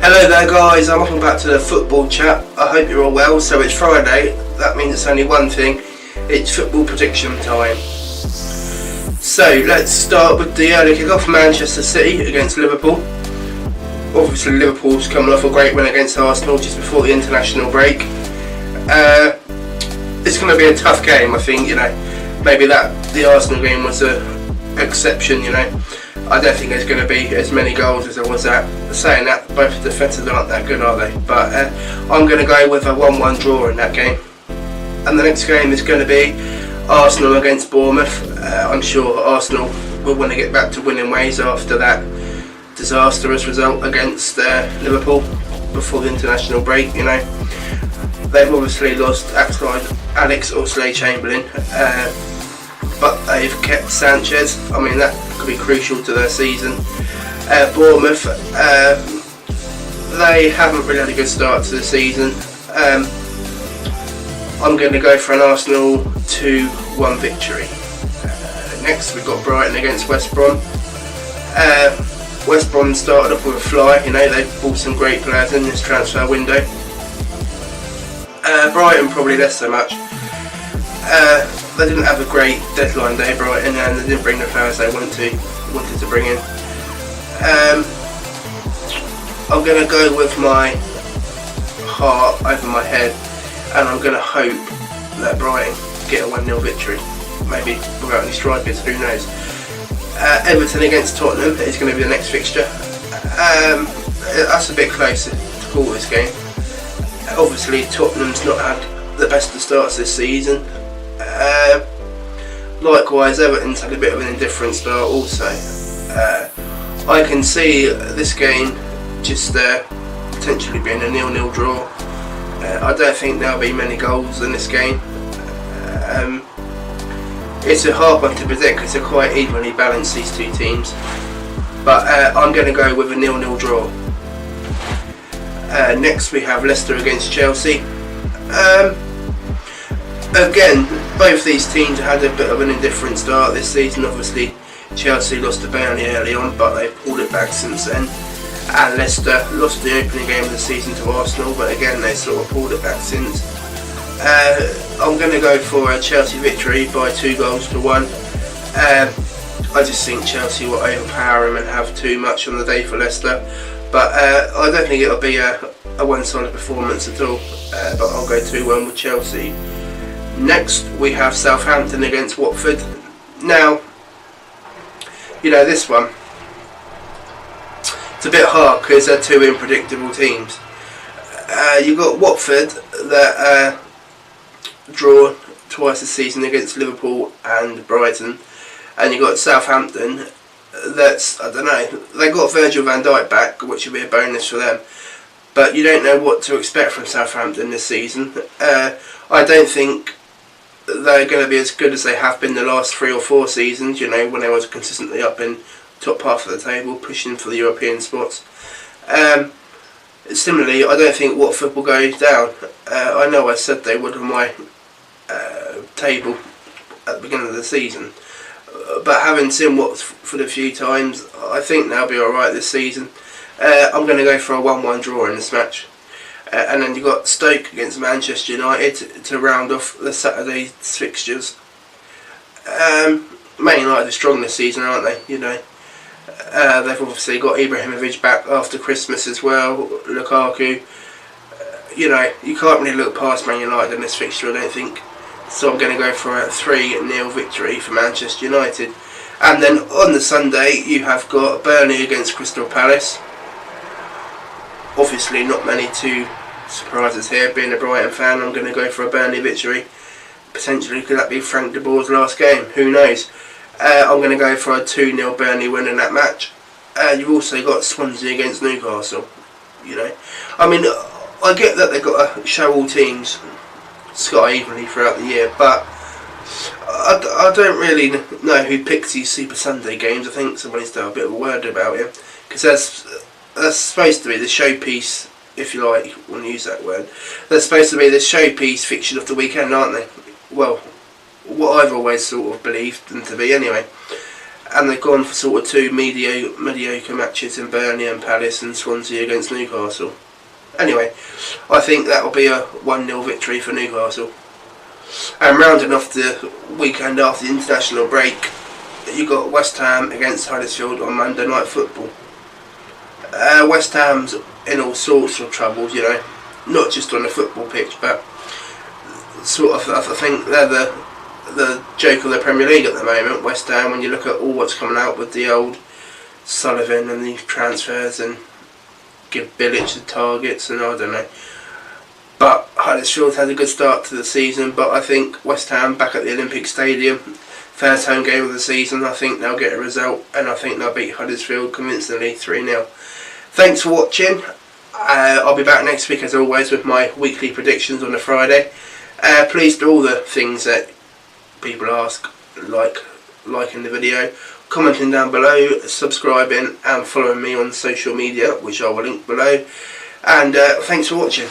Hello there guys, and welcome back to the football chat. I hope you're all well. So it's Friday, that means it's only one thing, it's football prediction time. So let's start with the early kick-off. Manchester City against Liverpool. Obviously Liverpool's coming off a great win against Arsenal just before the international break. It's going to be a tough game, I think. Maybe the Arsenal game was an exception, I don't think there's going to be as many goals as there was at. Saying that, both defences aren't that good, are they? But I'm going to go with a 1-1 draw in that game. And the next game is going to be Arsenal against Bournemouth. I'm sure Arsenal will want to get back to winning ways after that disastrous result against Liverpool before the international break. They've obviously lost Alex Oxlade-Chamberlain, but they've kept Sanchez. That could be crucial to their season. Bournemouth, they haven't really had a good start to the season. I'm going to go for an Arsenal 2-1 victory. Next we've got Brighton against West Brom. West Brom started off with a fly. They've bought some great players in this transfer window. Brighton probably less so much. They didn't have a great deadline day, Brighton, and they didn't bring the players they wanted to bring in. I'm going to go with my heart over my head, and I'm going to hope that Brighton get a 1-0 victory. Maybe without any strikers, who knows. Everton against Tottenham is going to be the next fixture. That's a bit closer to call this game. Obviously Tottenham's not had the best of starts this season. Likewise Everton's had a bit of an indifferent start also. I can see this game just potentially being a 0-0 draw. I don't think there'll be many goals in this game. It's a hard one to predict because they're quite evenly balanced, these two teams. But I'm going to go with a 0-0 draw. Next we have Leicester against Chelsea. Again, both these teams had a bit of an indifferent start this season. Obviously Chelsea lost to Burnley early on, but they've pulled it back since then. And Leicester lost the opening game of the season to Arsenal, but again they sort of pulled it back since. I'm going to go for a Chelsea victory by 2-1. I just think Chelsea will overpower them and have too much on the day for Leicester. But I don't think it'll be a one-sided performance at all. But I'll go 2-1 with Chelsea. Next we have Southampton against Watford. Now, this one, it's a bit hard because they're two unpredictable teams. You've got Watford that draw twice this season against Liverpool and Brighton, and you've got Southampton that's, I don't know, they got Virgil van Dijk back, which will be a bonus for them, but you don't know what to expect from Southampton this season. I don't think they're going to be as good as they have been the last 3 or 4 seasons, when they was consistently up in top half of the table pushing for the European spots. Similarly, I don't think Watford will go down. I know I said they would on my table at the beginning of the season, but having seen Watford a few times, I think they'll be alright this season. I'm going to go for a 1-1 draw in this match. And then you've got Stoke against Manchester United to round off the Saturday fixtures. Man United are strong this season, aren't they? They've obviously got Ibrahimovic back after Christmas as well, Lukaku. You can't really look past Man United in this fixture, I don't think. So I'm going to go for a 3-0 victory for Manchester United. And then on the Sunday you have got Burnley against Crystal Palace. Obviously not many two surprises here. Being a Brighton fan, I'm going to go for a Burnley victory. Potentially could that be Frank de Boer's last game? Who knows? I'm going to go for a 2-0 Burnley win in that match. You've also got Swansea against Newcastle. I get that they've got to show all teams sky evenly throughout the year, but I don't really know who picks these Super Sunday games. I think someone needs to have a bit of a word about it, because that's supposed to be the showpiece, if you like, want to use that word. They're supposed to be the showpiece fiction of the weekend, aren't they? Well, what I've always sort of believed them to be anyway. and they've gone for sort of two mediocre matches in Burnley and Palace and Swansea against Newcastle. Anyway, I think that will be a 1-0 victory for Newcastle. And rounding off the weekend after the international break, you got West Ham against Huddersfield on Monday Night Football. West Ham's in all sorts of trouble, you know, not just on the football pitch, but sort of, I think they're the joke of the Premier League at the moment, West Ham, when you look at all what's coming out with the old Sullivan and these transfers and give Bilic the targets and I don't know. But Huddersfield had a good start to the season, but I think West Ham back at the Olympic Stadium, first home game of the season, I think they'll get a result and I think they'll beat Huddersfield convincingly 3-0. Thanks for watching. I'll be back next week as always with my weekly predictions on a Friday. Please do all the things that people ask, liking the video, commenting down below, subscribing and following me on social media, which I will link below. And thanks for watching.